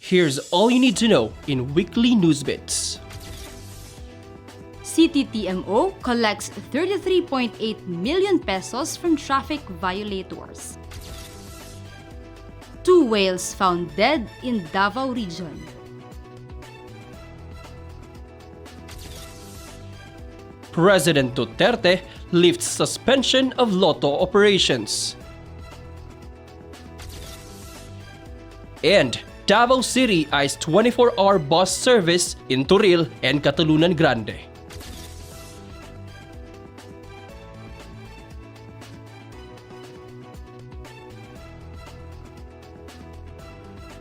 Here's all you need to know in weekly news bits. City TMO collects 33.8 million pesos from traffic violators. 2 whales found dead in Davao region. President Duterte lifts suspension of Lotto operations. And Davao City eyes 24-hour bus service in Turil and Catalunan Grande.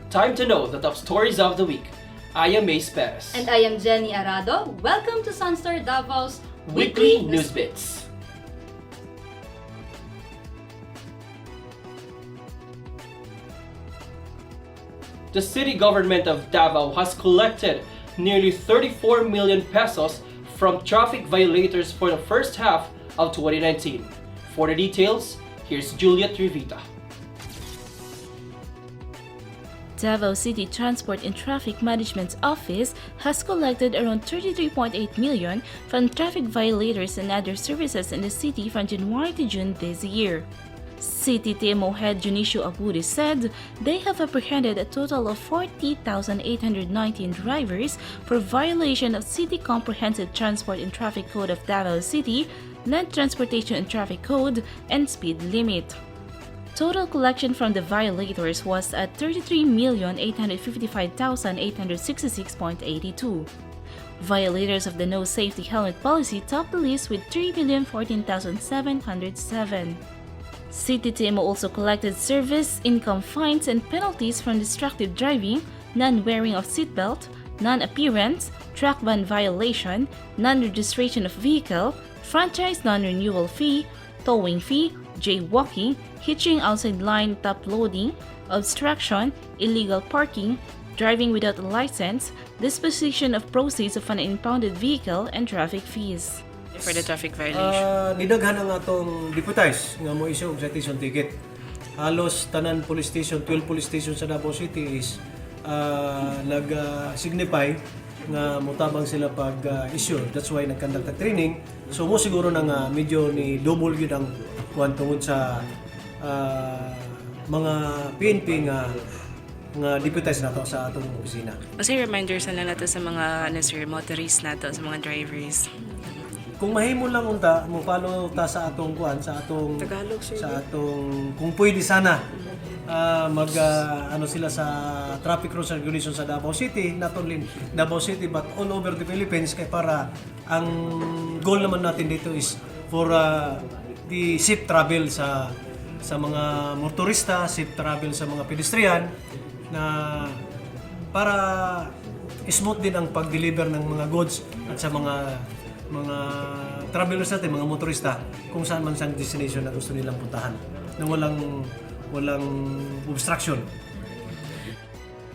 Time to know the top stories of the week. I am Mace Perez. And I am Jenny Arado. Welcome to SunStar Davao's Weekly News Bits. The city government of Davao has collected nearly 34 million pesos from traffic violators for the first half of 2019. For the details, here's Juliet Rivita. Davao City Transport and Traffic Management's office has collected around 33.8 million from traffic violators and other services in the city from January to June this year. City TMO head Junicio Abudi said they have apprehended a total of 40,819 drivers for violation of City Comprehensive Transport and Traffic Code of Davao City, Land Transportation and Traffic Code, and speed limit. Total collection from the violators was at 33,855,866.82. Violators of the no safety helmet policy topped the list with 3,014,707. City TMO also collected service, income fines, and penalties from distracted driving, non-wearing of seatbelt, non-appearance, track ban violation, non-registration of vehicle, franchise non-renewal fee, towing fee, jaywalking, hitching outside line top loading, obstruction, illegal parking, driving without a license, disposition of proceeds of an impounded vehicle, and traffic fees. For the traffic violation? Nidaghan ang atong deputize nga mo issue og citation ticket. Halos tanan police station, 12 police station sa Davao City is nag-signify nga mutabang sila pag-issue. That's why nag-conduct ang training. So mo siguro na nga medyo ni double yun ang kuwan tungod sa mga PNP nga deputize nato sa atong opisina. Kasi reminders na lang nato sa mga motorists nato, sa mga drivers. Kung mahimo lang unta, mo follow ta sa atong kuan, sa atong Tagalog, sir. sa atong kung pwede sana ano sila sa traffic rules and regulations sa Davao City, not only Davao City but all over the Philippines, kay para ang goal naman natin dito is for the safe travel sa mga motorista, safe travel sa mga pedestrian, na para smooth din ang pag-deliver ng mga goods at sa mga travelers natin, mga motorista, kung saan man sa destination na gusto nilang puntahan, na walang obstruction.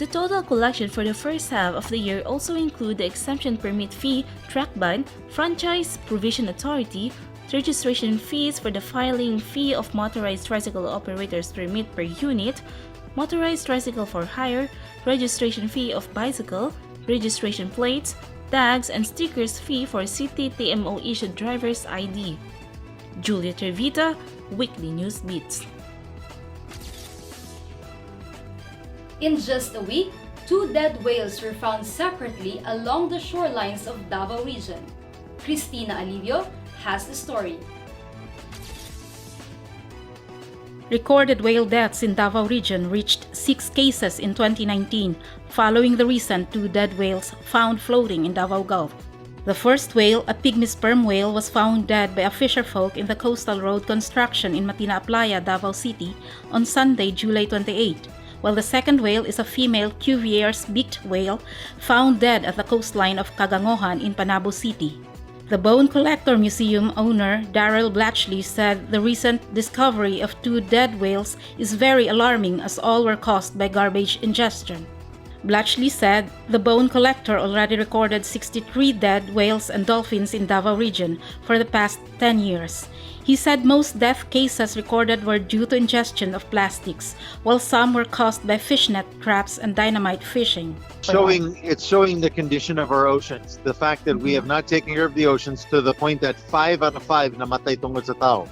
The total collection for the first half of the year also include the exemption permit fee, track ban, franchise provision authority, registration fees for the filing fee of motorized tricycle operators permit per unit, motorized tricycle for hire, registration fee of bicycle, registration plates, tags, and stickers fee for City TMO issued driver's ID. Julia Trevita, Weekly News Beats. In just a week, 2 dead whales were found separately along the shorelines of Davao region. Cristina Alivio has the story. Recorded whale deaths in Davao region reached 6 cases in 2019, following the recent 2 dead whales found floating in Davao Gulf. The first whale, a pygmy sperm whale, was found dead by a fisherfolk in the coastal road construction in Matina Playa, Davao City on Sunday, July 28, while the second whale is a female Cuvier's beaked whale found dead at the coastline of Cagangohan in Panabo City. The Bone Collector Museum owner Darrell Blatchley said the recent discovery of 2 dead whales is very alarming as all were caused by garbage ingestion. Blatchley said the Bone Collector already recorded 63 dead whales and dolphins in Davao region for the past 10 years. He said most death cases recorded were due to ingestion of plastics, while some were caused by fishnet traps and dynamite fishing. It's showing the condition of our oceans. The fact that we have not taken care of the oceans to the point that 5 out of 5 namatay tungod sa tao.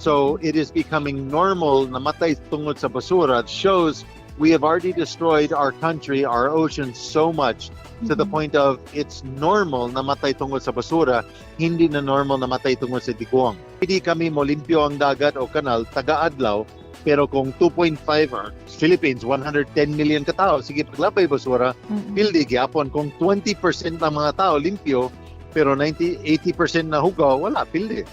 So it is becoming normal namatay tungod sa basura. It shows we have already destroyed our country, our oceans so much to the point of it's normal na matay tungod sa basura, hindi na normal na matay tungod sa tiguang. Hindi kami molimpyo ang dagat o kanal taga-adlaw, pero kung 2.5 or Philippines, 110 million katao, sige paglapay basura, pildi gyapon. Kung 20% ng mga tao limpyo, pero 80% na hugaw, wala, pildi.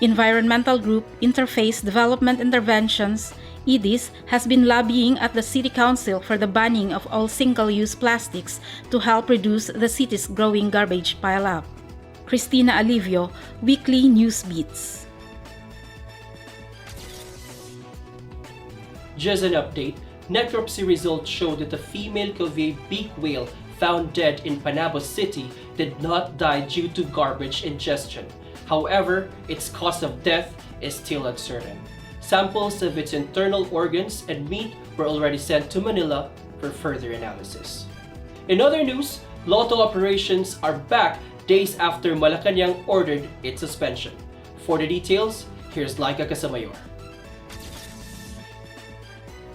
Environmental group Interface Development Interventions IDIS has been lobbying at the City Council for the banning of all single-use plastics to help reduce the city's growing garbage pile-up. Christina Alivio, Weekly News Beats. Just an update, necropsy results show that the female Covey beak whale found dead in Panabo City did not die due to garbage ingestion. However, its cause of death is still uncertain. Samples of its internal organs and meat were already sent to Manila for further analysis. In other news, Lotto operations are back days after Malacanang ordered its suspension. For the details, here's Laika Casamayor.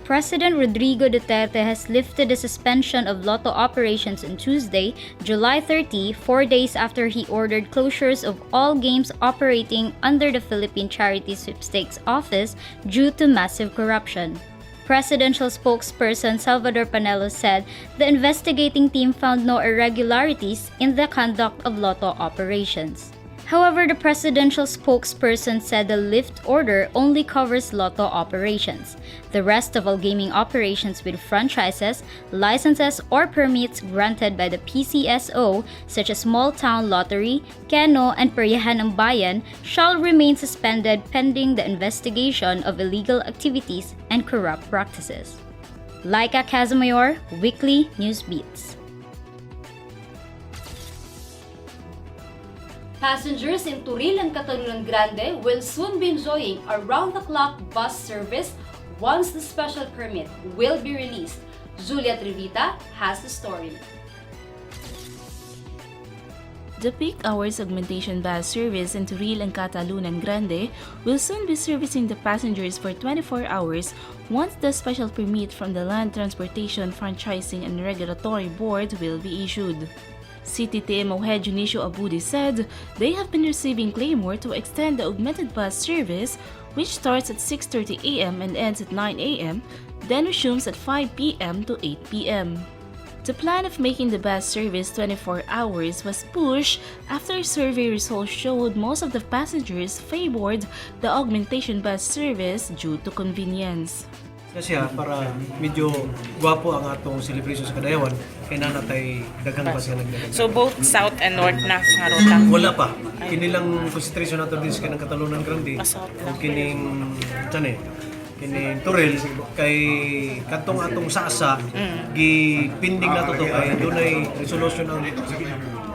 President Rodrigo Duterte has lifted the suspension of Lotto operations on Tuesday, July 30, 4 days after he ordered closures of all games operating under the Philippine Charity Sweepstakes Office due to massive corruption. Presidential spokesperson Salvador Panelo said the investigating team found no irregularities in the conduct of Lotto operations. However, the presidential spokesperson said the lift order only covers Lotto operations. The rest of all gaming operations with franchises, licenses, or permits granted by the PCSO, such as Small Town Lottery, Keno, and Peryahan ng Bayan, shall remain suspended pending the investigation of illegal activities and corrupt practices. Laika Casamayor, Weekly News Beats. Passengers in Turil and Catalunan Grande will soon be enjoying a round-the-clock bus service once the special permit will be released. Julia Trevita has the story. The peak hours augmentation bus service in Turil and Catalunan Grande will soon be servicing the passengers for 24 hours once the special permit from the Land Transportation Franchising and Regulatory Board will be issued. City TMO head Junicio Abudi said they have been receiving clamor to extend the augmented bus service, which starts at 6:30 a.m. and ends at 9 a.m., then resumes at 5 p.m. to 8 p.m. The plan of making the bus service 24 hours was pushed after survey results showed most of the passengers favored the augmentation bus service due to convenience. Kasi para medyo gwapo ang atong celebration sa Kadayawan, kaya nanatay daghang pa siya nagdagan. So both south and north na nga ruta? Wala pa. Kinilang concentration nato din sa kanang Catalunan Grande. O kining kining Turil kay katong atong sasa gipinding nato to kay dunay resolution ang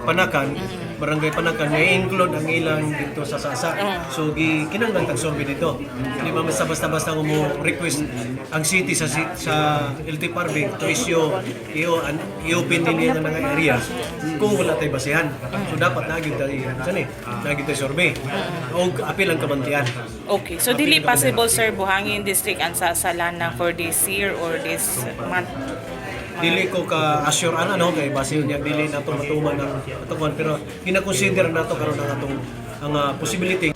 Panakan, Barangay Panakan may include ang ilang dito sa sasa. So kinahanglan tag-solve dito. Hindi man basta-basta mo request ang city sa LT Parving to i-open din yung nga area kung wala tay basehan. So dapat nagid tayo survey. O apil ang kabantian. Okay, so dili possible sir buhangin district ang sasalana for this year or this month? Dili ko ka-assure kay base niya dili nato matuman ng atuan pero gina-consider nato karon ang possibility.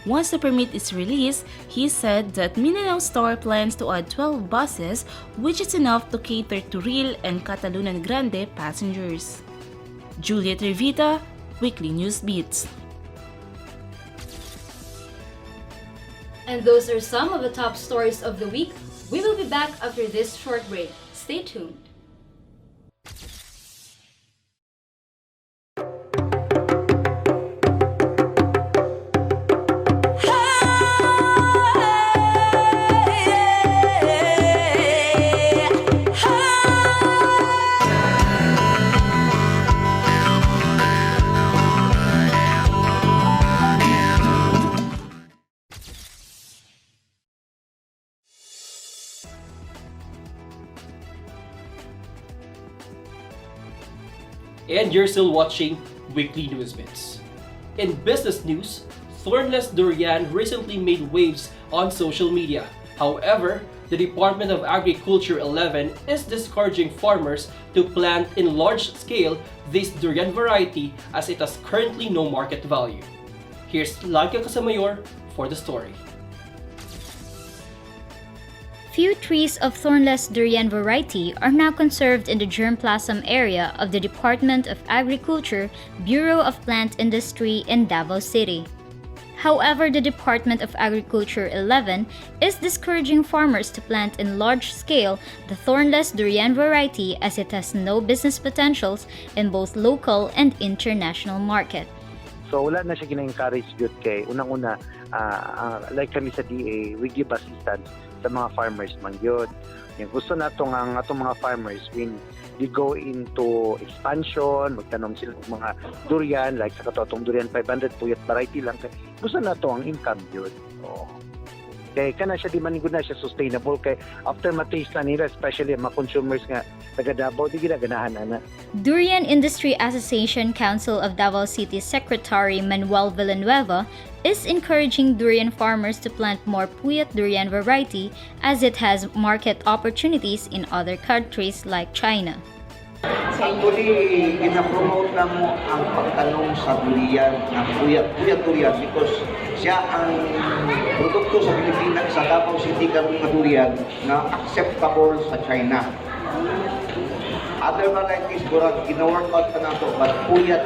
Once the permit is released, he said that Mindanao Star plans to add 12 buses, which is enough to cater to Real and Catalunan Grande passengers. Juliet Revita, Weekly News Beats. And those are some of the top stories of the week. We will be back after this short break. Stay tuned. And you're still watching Weekly News Bits. In business news, thornless durian recently made waves on social media. However, the Department of Agriculture 11 is discouraging farmers to plant in large scale this durian variety as it has currently no market value. Here's Lanka Casamayor for the story. Few trees of thornless durian variety are now conserved in the germplasm area of the Department of Agriculture Bureau of Plant Industry in Davao City. However, the Department of Agriculture 11 is discouraging farmers to plant in large scale the thornless durian variety as it has no business potentials in both local and international market. So wala na siya gina-encourage good kay unang-una like kami sa DA, we give assistance sa mga farmers man yun. Yung gusto nato ang atong mga farmers when they go into expansion, magtanom sila ng mga durian, like sa katotong durian 500, puyat variety lang. Gusto nato ang income yun. So, kaya kana siya di man na siya sustainable kay after ma-taste na nila, especially mga consumers nga taga Davao, di ginaganahan na. Durian Industry Association Council of Davao City Secretary Manuel Villanueva is encouraging durian farmers to plant more puyat durian variety as it has market opportunities in other countries like China. Actually, gina-promote na mo ang pagtanong sa durian, ang puyat durian because siya ang produkto sa Pilipinas, sa Davao City kami nga durian na acceptable sa China. Other varieties, burag, gina-work out pa na ito, but puyat,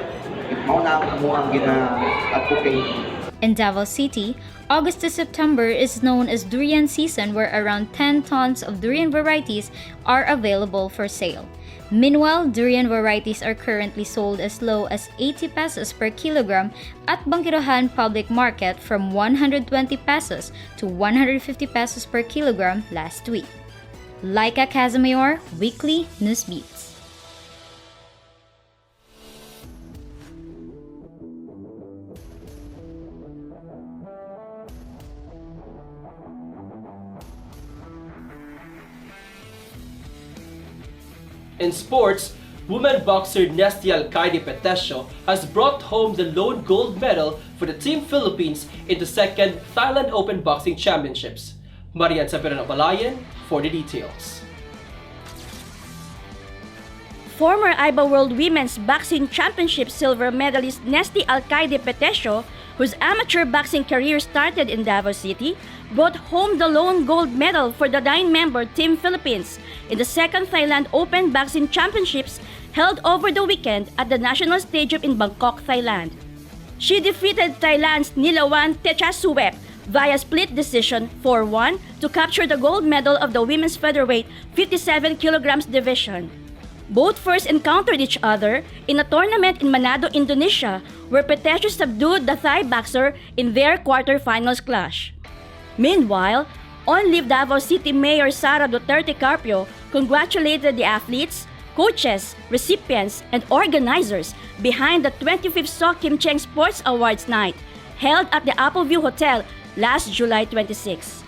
mauna mo ang gina-advocate. In Davao City, August to September is known as durian season where around 10 tons of durian varieties are available for sale. Meanwhile, durian varieties are currently sold as low as 80 pesos per kilogram at Bangkirohan Public Market from 120 pesos to 150 pesos per kilogram last week. Laika Casamayor, Weekly News Beats. In sports, women boxer Nesty Alcaide Petesio has brought home the lone gold medal for the Team Philippines in the second Thailand Open Boxing Championships. Marian Saberon Abalayan for the details. Former IBA World Women's Boxing Championship silver medalist Nesty Alcaide Petesio, whose amateur boxing career started in Davao City, brought home the lone gold medal for the 9-member Team Philippines in the second Thailand Open Boxing Championships held over the weekend at the National Stadium in Bangkok, Thailand. She defeated Thailand's Nilawan Techasuwep via split decision 4-1 to capture the gold medal of the women's featherweight 57 kilograms division. Both first encountered each other in a tournament in Manado, Indonesia, where Petesio subdued the Thai boxer in their quarterfinals clash. Meanwhile, on-leave Davao City Mayor Sara Duterte Carpio congratulated the athletes, coaches, recipients, and organizers behind the 25th Sok Kim Cheng Sports Awards Night held at the Appleview Hotel last July 26.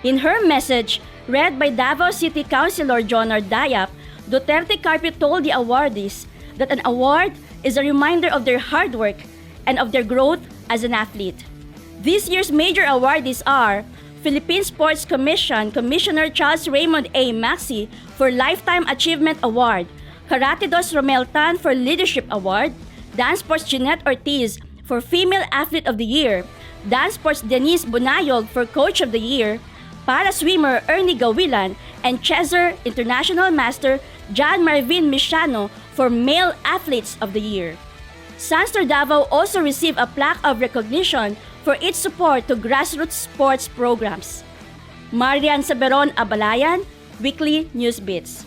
In her message, read by Davao City Councilor Jonar Dayap, Duterte Carpio told the awardees that an award is a reminder of their hard work and of their growth as an athlete. This year's major awardees are Philippine Sports Commission Commissioner Charles Raymond A. Maxi for Lifetime Achievement Award, Karate Dos Romel Tan for Leadership Award, Dance Sports Jeanette Ortiz for Female Athlete of the Year, Dance Sports Denise Bunayog for Coach of the Year, Para swimmer Ernie Gawilan, and Chesser International Master John Marvin Mishano for Male Athletes of the Year. SunStar Davao also received a plaque of recognition for its support to grassroots sports programs. Marian Saberon Abalayan, Weekly News Beats.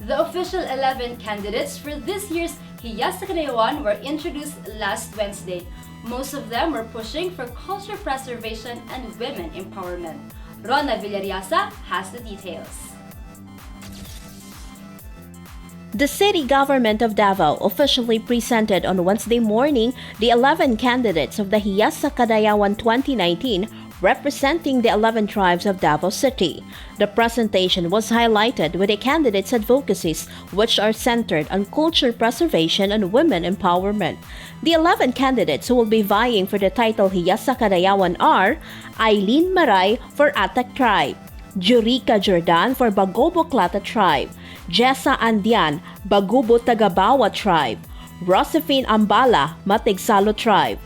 The official 11 candidates for this year's Hiyasa Kadayawan were introduced last Wednesday. Most of them were pushing for culture preservation and women empowerment. Rona Villariasa has the details. The city government of Davao officially presented on Wednesday morning the 11 candidates of the Hiyasa Kadayawan 2019 representing the 11 tribes of Davao City. The presentation was highlighted with the candidates' advocacies, which are centered on culture preservation and women empowerment. The 11 candidates who will be vying for the title Hiyasa Kadayawan are Eileen Maray for Atak Tribe, Jurica Jordan for Bagobo Klata Tribe, Jessa Andian, Bagubo Tagabawa Tribe, Josephine Ambala, Matigsalo Tribe,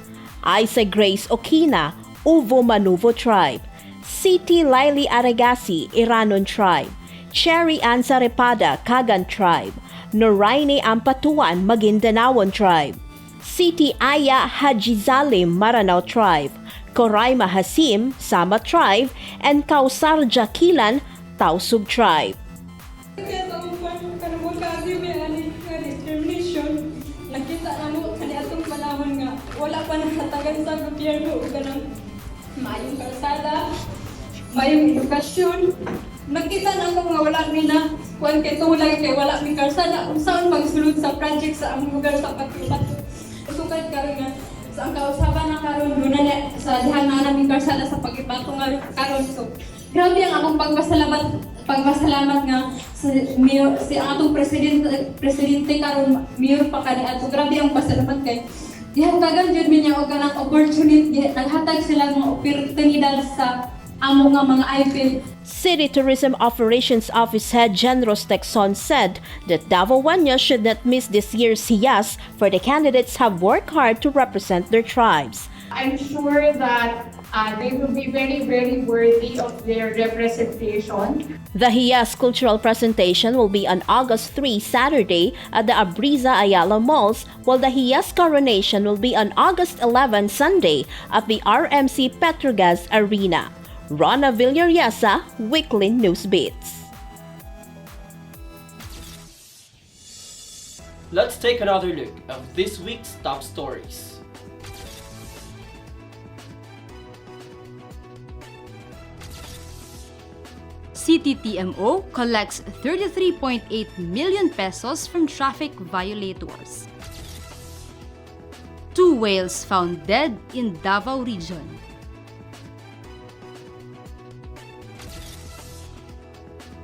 Isa Grace Okina, Uvo Manuvo Tribe, Siti Laili Aragasi, Iranon Tribe, Cherry Ansarepada, Kagan Tribe, Noraine Ampatuan, Magindanaon Tribe, Siti Aya Hajizalim, Maranao Tribe, Koraima Hasim, Sama Tribe, and Kausar Jakilan, Tausug Tribe. Nakita namo kani atong panahon nga wala pa nakatagan sa gobyerno og ganang maayong kalsada, maayong edukasyon. Nakita namo nga wala mi na kuan kay tulay kay wala mi kalsada unsaon magsulod sa project sa among lugar sa Pagtupat. Sukad karon nga sa ang kausaban na karon duna sa dihan na namin kalsada sa Pagibato nga karon so grabe ang akong pagpasalamat nga si ang atong presidente karon mayor pa kani ato grabe ang pasalamat kay gihatagan jud mi niya og kanang opportunity naghatag sila mga oportunidad sa amo nga mga IP. City Tourism Operations Office Head Genros Texon said that Davaoeños should not miss this year's HIAS, for the candidates have worked hard to represent their tribes. I'm sure that they will be very, very worthy of their representation. The HIAS cultural presentation will be on August 3, Saturday, at the Abriza Ayala Malls, while the HIAS coronation will be on August 11, Sunday, at the RMC Petrogas Arena. Rona Villariesa, Weekly News Beats. Let's take another look at this week's top stories. City TMO collects 33.8 million pesos from traffic violators. 2 whales found dead in Davao region.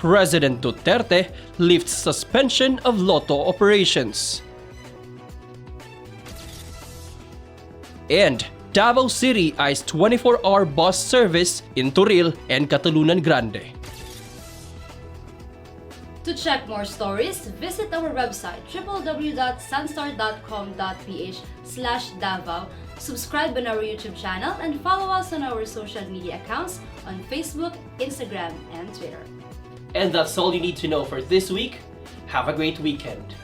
President Duterte lifts suspension of Lotto operations. And Davao City eyes 24-hour bus service in Turil and Catalunan Grande. To check more stories, visit our website www.sunstar.com.ph/Davao, subscribe on our YouTube channel, and follow us on our social media accounts on Facebook, Instagram, and Twitter. And that's all you need to know for this week. Have a great weekend.